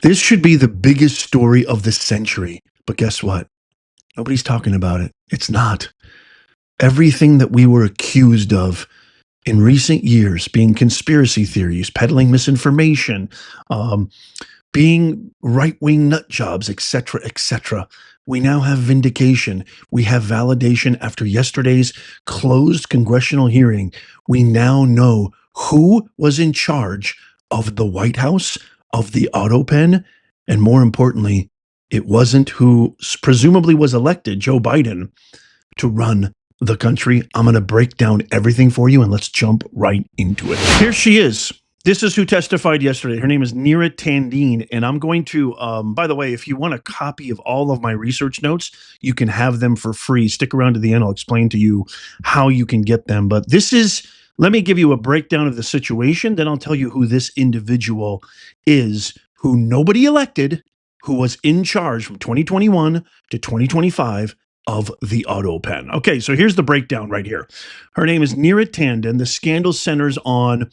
This should be the biggest story of the century. But guess what? Nobody's talking about it. It's not. Everything that we were accused of in recent years, being conspiracy theories, peddling misinformation, being right-wing nut jobs, etc., we now have vindication. We have validation after yesterday's closed congressional hearing. We now know who was in charge of the White House, of the AutoPen, and more importantly, it wasn't who presumably was elected, Joe Biden, to run the country. I'm going to break down everything for you, and let's jump right into it. Here she is. This is who testified yesterday. Her name is Neera Tanden, and I'm going to, by the way, if you want a copy of all of my research notes, you can have them for free. Stick around to the end. I'll explain to you how you can get them. But this is, let me give you a breakdown of the situation. Then I'll tell you who this individual is, who nobody elected, who was in charge from 2021 to 2025 of the AutoPen. Okay, so here's the breakdown right here. Her name is Neera Tanden. The scandal centers on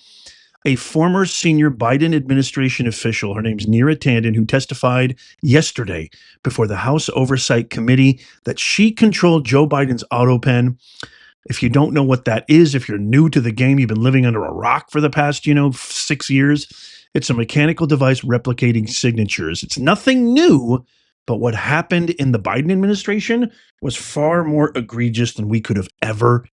a former senior Biden administration official. Her name's Neera Tanden, who testified yesterday before the House Oversight Committee that she controlled Joe Biden's AutoPen. If you don't know what that is, if you're new to the game, you've been living under a rock for the past, 6 years. It's a mechanical device replicating signatures. It's nothing new, but what happened in the Biden administration was far more egregious than we could have ever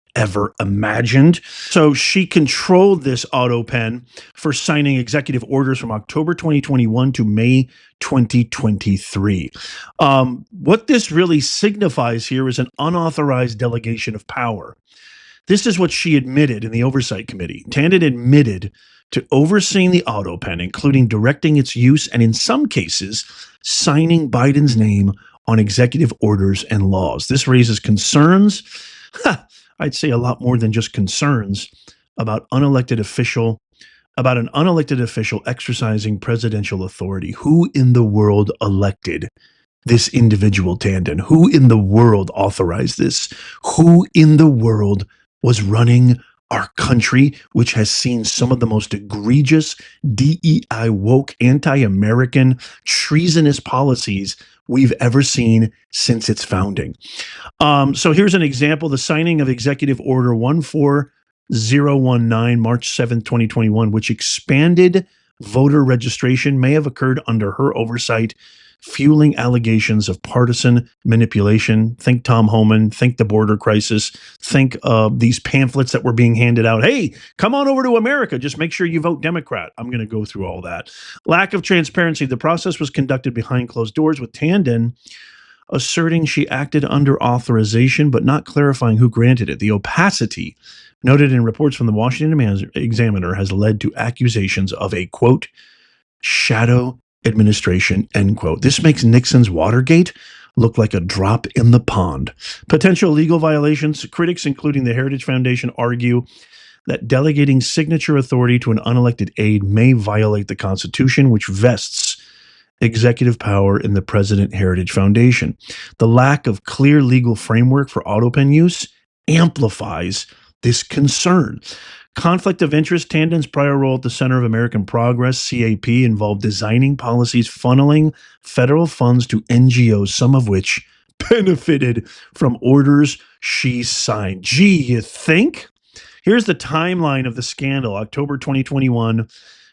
imagined. So she controlled this AutoPen for signing executive orders from October 2021 to May 2023. What this really signifies here is an unauthorized delegation of power. This is what she admitted in the Oversight Committee. Tanden admitted to overseeing the AutoPen, including directing its use and in some cases, signing Biden's name on executive orders and laws. This raises concerns, I'd say a lot more than just concerns, about an unelected official exercising presidential authority. Who in the world elected this individual, Tanden? Who in the world authorized this? Who in the world was running our country, which has seen some of the most egregious DEI woke, anti-American, treasonous policies we've ever seen since its founding? So here's an example: the signing of Executive Order 14019, March 7th, 2021, which expanded voter registration, may have occurred under her oversight, fueling allegations of partisan manipulation. Think Tom Homan, think the border crisis, think these pamphlets that were being handed out. Hey, come on over to America. Just make sure you vote Democrat. I'm going to go through all that. Lack of transparency. The process was conducted behind closed doors, with Tanden asserting she acted under authorization, but not clarifying who granted it. The opacity noted in reports from the Washington Examiner has led to accusations of a, quote, shadow administration, end quote. This makes Nixon's Watergate look like a drop in the pond. Potential legal violations. Critics, including the Heritage Foundation, argue that delegating signature authority to an unelected aide may violate the Constitution, which vests executive power in the President Heritage Foundation. The lack of clear legal framework for AutoPen use amplifies this concern. Conflict of interest. Tanden's prior role at the Center of American Progress, CAP, involved designing policies funneling federal funds to NGOs, some of which benefited from orders she signed. Gee, you think? Here's the timeline of the scandal: October 2021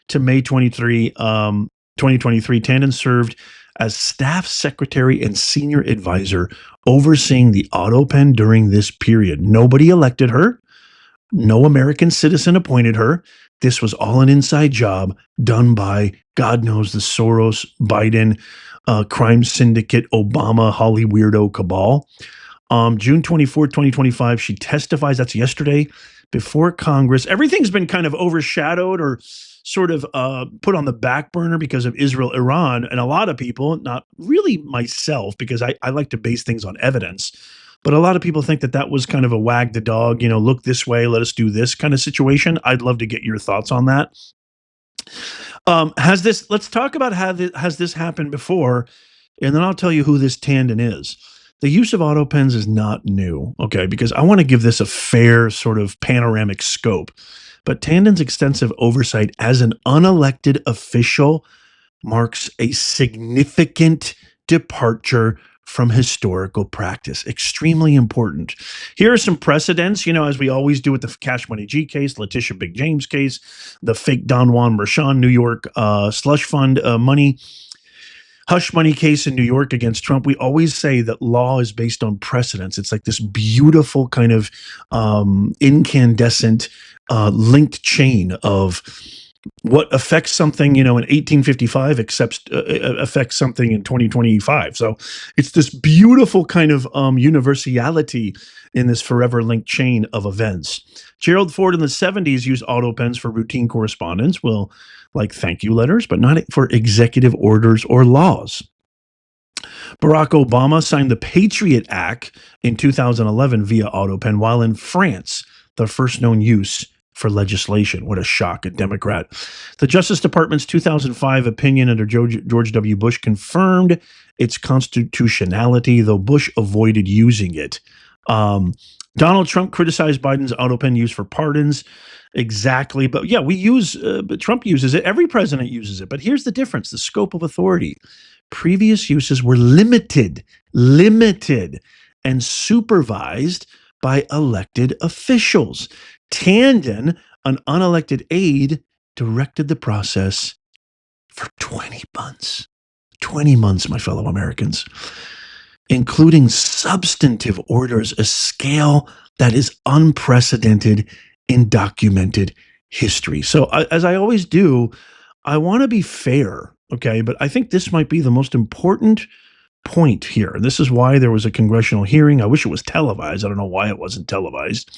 to May 2023. Tanden served as staff secretary and senior advisor overseeing the AutoPen during this period. Nobody elected her. No American citizen appointed her. This was all an inside job done by, God knows, the Soros, Biden, crime syndicate, Obama, Holly weirdo cabal. June 24th, 2025, she testifies, that's yesterday, before Congress. Everything's been kind of overshadowed or sort of put on the back burner because of Israel, Iran, and a lot of people, not really myself, because I like to base things on evidence, but a lot of people think that that was kind of a wag the dog, look this way, let us do this kind of situation. I'd love to get your thoughts on that. Let's talk about has this happened before, and then I'll tell you who this Tanden is. The use of AutoPens is not new, okay, because I want to give this a fair sort of panoramic scope. But Tanden's extensive oversight as an unelected official marks a significant departure from historical practice. Extremely important. Here are some precedents, as we always do with the Cash Money G case, Letitia Big James case, the fake Don Juan Mershon New York slush fund money, hush money case in New York against Trump. We always say that law is based on precedents. It's like this beautiful kind of incandescent linked chain of what affects something, in 1855 affects something in 2025. So it's this beautiful kind of universality in this forever linked chain of events. Gerald Ford in the 70s used AutoPens for routine correspondence, like thank you letters, but not for executive orders or laws. Barack Obama signed the Patriot Act in 2011 via AutoPen, while in France, the first known use for legislation. What a shock, a Democrat. The Justice Department's 2005 opinion under George W. Bush confirmed its constitutionality, though Bush avoided using it. Donald Trump criticized Biden's AutoPen use for pardons. Exactly. But yeah, but Trump uses it. Every president uses it. But here's the difference, the scope of authority. Previous uses were limited, and supervised by elected officials. Tanden, an unelected aide, directed the process for 20 months. 20 months, my fellow Americans, including substantive orders, a scale that is unprecedented in documented history. So as I always do, I want to be fair, okay? But I think this might be the most important point here. And this is why there was a congressional hearing. I wish it was televised. I don't know why it wasn't televised.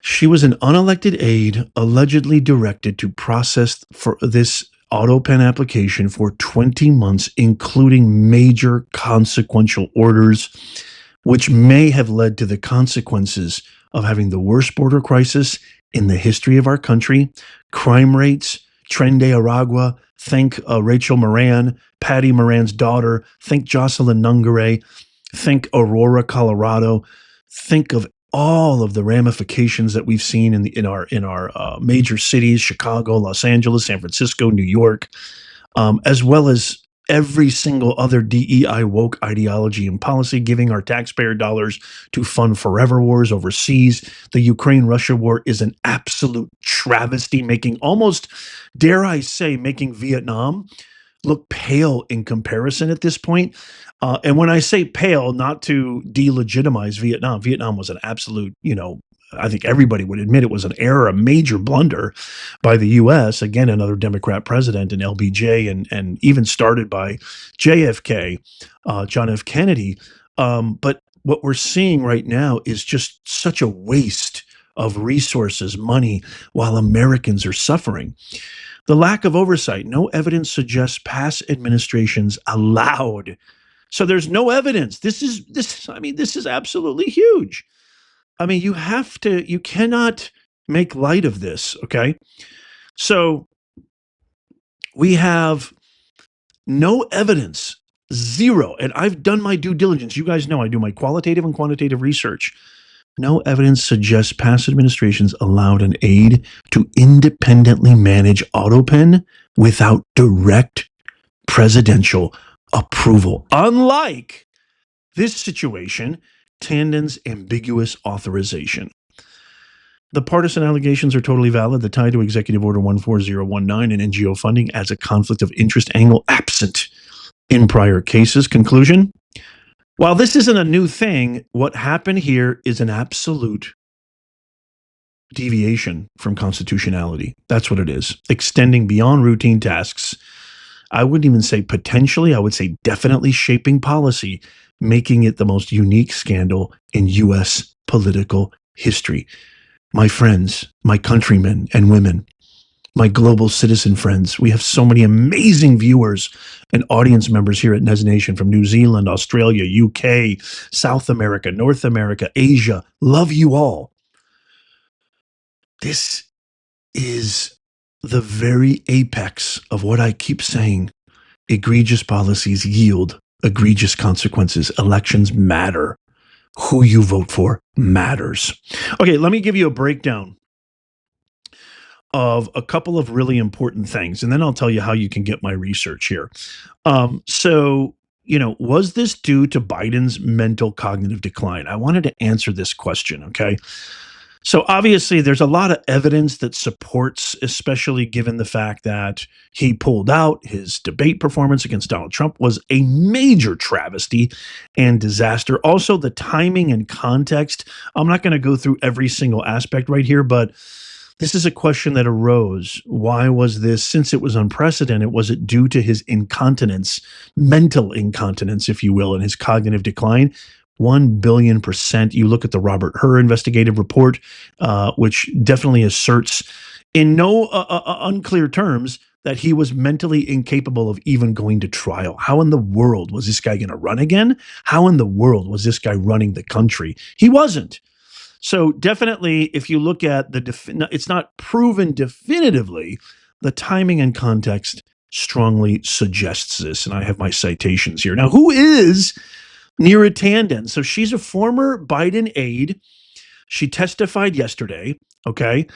She was an unelected aide allegedly directed to process for this AutoPen application for 20 months, including major consequential orders, which may have led to the consequences of having the worst border crisis in the history of our country, crime rates, Tren de Aragua, think Rachel Moran, Patty Moran's daughter, think Jocelyn Nungare, think Aurora, Colorado, think of all of the ramifications that we've seen in our major cities, Chicago, Los Angeles, San Francisco, New York, as well as every single other DEI woke ideology and policy, giving our taxpayer dollars to fund forever wars overseas. The Ukraine-Russia war is an absolute travesty, making almost, dare I say, making Vietnam look pale in comparison at this point. And when I say pale, not to delegitimize Vietnam, Vietnam was an absolute, I think everybody would admit it was an error, a major blunder by the U.S. Again, another Democrat president and LBJ, and even started by JFK, John F. Kennedy. But what we're seeing right now is just such a waste of resources, money, while Americans are suffering. The lack of oversight, no evidence suggests past administrations allowed. So there's no evidence. This is absolutely huge. I mean, you cannot make light of this, okay? So we have no evidence, zero. And I've done my due diligence. You guys know I do my qualitative and quantitative research. No evidence suggests past administrations allowed an aide to independently manage AutoPen without direct presidential approval. Unlike this situation, Tanden's ambiguous authorization. The partisan allegations are totally valid. The tie to Executive Order 14019 and NGO funding as a conflict of interest angle absent in prior cases. Conclusion: while this isn't a new thing, what happened here is an absolute deviation from constitutionality. That's what it is. Extending beyond routine tasks. I wouldn't even say potentially, I would say definitely shaping policy, making it the most unique scandal in U.S. political history. My friends, my countrymen and women, my global citizen friends, we have so many amazing viewers and audience members here at Nez Nation from New Zealand, Australia, UK, South America, North America, Asia. Love you all. This is the very apex of what I keep saying. Egregious policies yield egregious consequences. Elections matter. Who you vote for matters. Okay, let me give you a breakdown of a couple of really important things, and then I'll tell you how you can get my research here. So, was this due to Biden's mental cognitive decline? I wanted to answer this question, okay? So obviously, there's a lot of evidence that supports, especially given the fact that he pulled out. His debate performance against Donald Trump was a major travesty and disaster. Also, the timing and context. I'm not going to go through every single aspect right here, but this is a question that arose. Why was this, since it was unprecedented, was it due to his incontinence, mental incontinence, if you will, and his cognitive decline? 1 billion%. You look at the Robert Hur investigative report, which definitely asserts in no unclear terms that he was mentally incapable of even going to trial. How in the world was this guy going to run again? How in the world was this guy running the country? He wasn't. So definitely, if you look at it's not proven definitively, the timing and context strongly suggests this. And I have my citations here. Now, who is Neera Tanden? So she's a former Biden aide. She testified yesterday. Okay.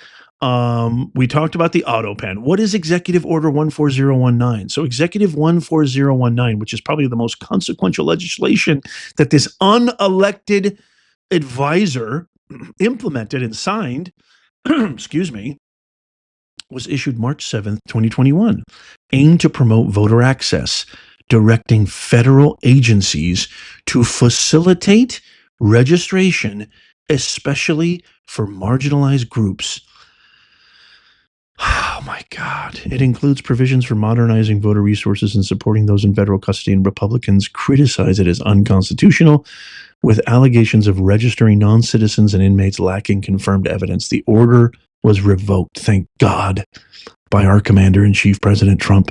We talked about the AutoPen. What is Executive Order 14019? So Executive 14019, which is probably the most consequential legislation that this unelected advisor implemented and signed, excuse me, was issued March 7th, 2021, aimed to promote voter access, directing federal agencies to facilitate registration, especially for marginalized groups. Oh my God. It includes provisions for modernizing voter resources and supporting those in federal custody, and Republicans criticize it as unconstitutional, with allegations of registering non-citizens and inmates lacking confirmed evidence. The order was revoked, thank God, by our commander-in-chief, President Trump.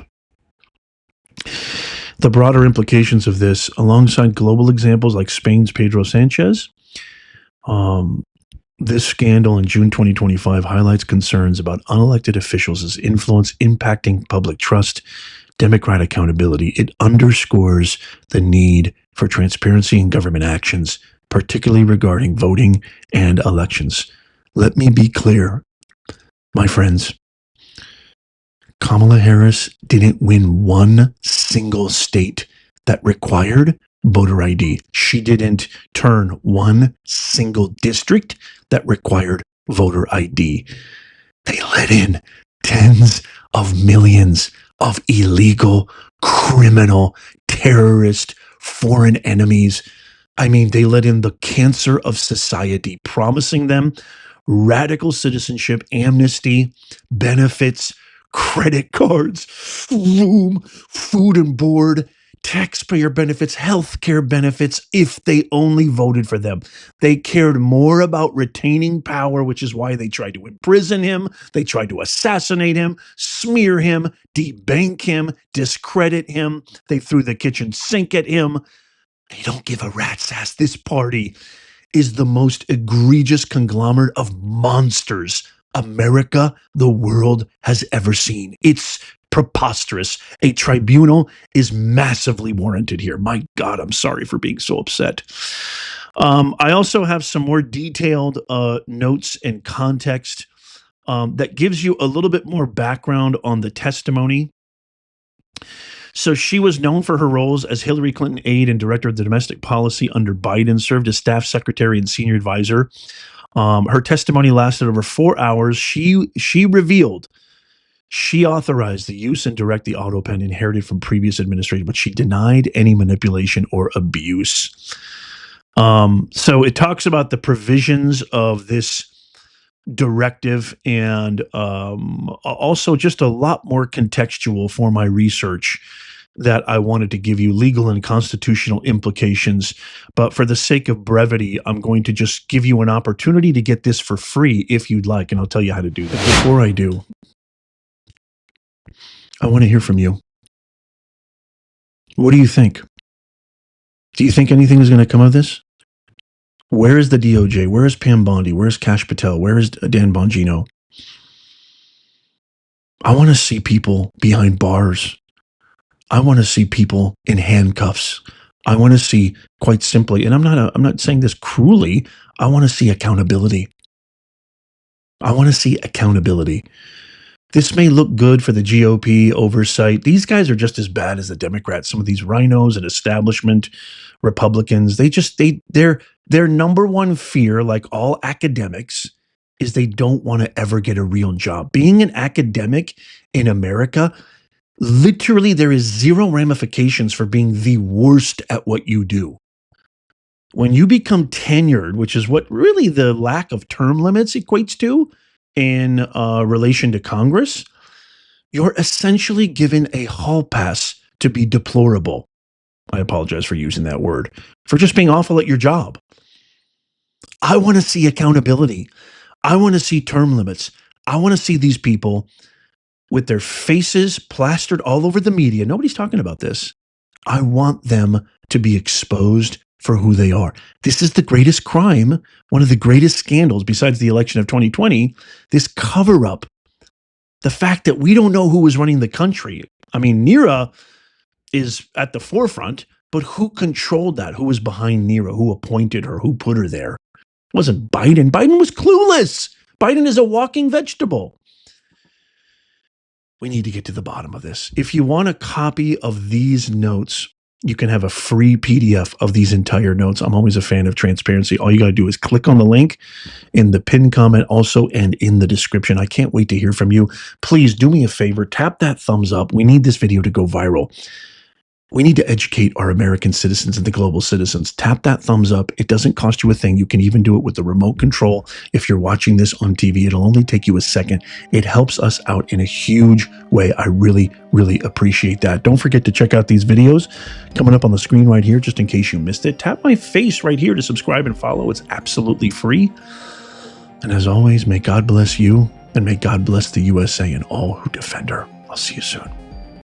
The broader implications of this, alongside global examples like Spain's Pedro Sanchez, this scandal in June 2025 highlights concerns about unelected officials' influence impacting public trust, democratic accountability. It underscores the need for transparency in government actions, particularly regarding voting and elections. Let me be clear, my friends. Kamala Harris didn't win one single state that required voter ID. She didn't turn one single district that required voter ID. They let in tens of millions of illegal, criminal, terrorist, foreign enemies. I mean, they let in the cancer of society, promising them radical citizenship, amnesty, benefits, credit cards, room, food and board, taxpayer benefits, healthcare benefits, if they only voted for them. They cared more about retaining power, which is why they tried to imprison him. They tried to assassinate him, smear him, debank him, discredit him. They threw the kitchen sink at him. They don't give a rat's ass. This party is the most egregious conglomerate of monsters America, the world, has ever seen. It's preposterous. A tribunal is massively warranted here. My God, I'm sorry for being so upset. I also have some more detailed notes and context that gives you a little bit more background on the testimony. So she was known for her roles as Hillary Clinton aide and director of the domestic policy under Biden, served as staff secretary and senior advisor. Her testimony lasted over 4 hours. She revealed she authorized the use and direct the AutoPen inherited from previous administration, but she denied any manipulation or abuse. So it talks about the provisions of this directive and also just a lot more contextual for my research that I wanted to give you, legal and constitutional implications. But for the sake of brevity, I'm going to just give you an opportunity to get this for free if you'd like, and I'll tell you how to do that. Before I do, I want to hear from you. What do you think? Do you think anything is going to come of this? Where is the DOJ? Where is Pam Bondi? Where is Kash Patel? Where is Dan Bongino? I want to see people behind bars. I want to see people in handcuffs. I want to see, quite simply, and I'm not saying this cruelly, I want to see accountability. I want to see accountability. This may look good for the GOP oversight. These guys are just as bad as the Democrats. Some of these rhinos and establishment Republicans, their number one fear, like all academics, is they don't want to ever get a real job. Being an academic in America, literally there is zero ramifications for being the worst at what you do. When you become tenured, which is what really the lack of term limits equates to in relation to Congress, you're essentially given a hall pass to be deplorable. I apologize for using that word, for just being awful at your job. I want to see accountability. I want to see term limits. I want to see these people with their faces plastered all over the media. Nobody's talking about this. I want them to be exposed for who they are. This is the greatest crime, one of the greatest scandals besides the election of 2020, this cover up. The fact that we don't know who was running the country. I mean, Neera is at the forefront, but who controlled that? Who was behind Neera? Who appointed her? Who put her there? It wasn't Biden. Biden was clueless. Biden is a walking vegetable. We need to get to the bottom of this. If you want a copy of these notes, you can have a free PDF of these entire notes. I'm always a fan of transparency. All you got to do is click on the link in the pinned comment also and in the description. I can't wait to hear from you. Please do me a favor, tap that thumbs up. We need this video to go viral. We need to educate our American citizens and the global citizens. Tap that thumbs up. It doesn't cost you a thing. You can even do it with the remote control. If you're watching this on TV, it'll only take you a second. It helps us out in a huge way. I really, really appreciate that. Don't forget to check out these videos coming up on the screen right here, just in case you missed it. Tap my face right here to subscribe and follow. It's absolutely free. And as always, may God bless you and may God bless the USA and all who defend her. I'll see you soon.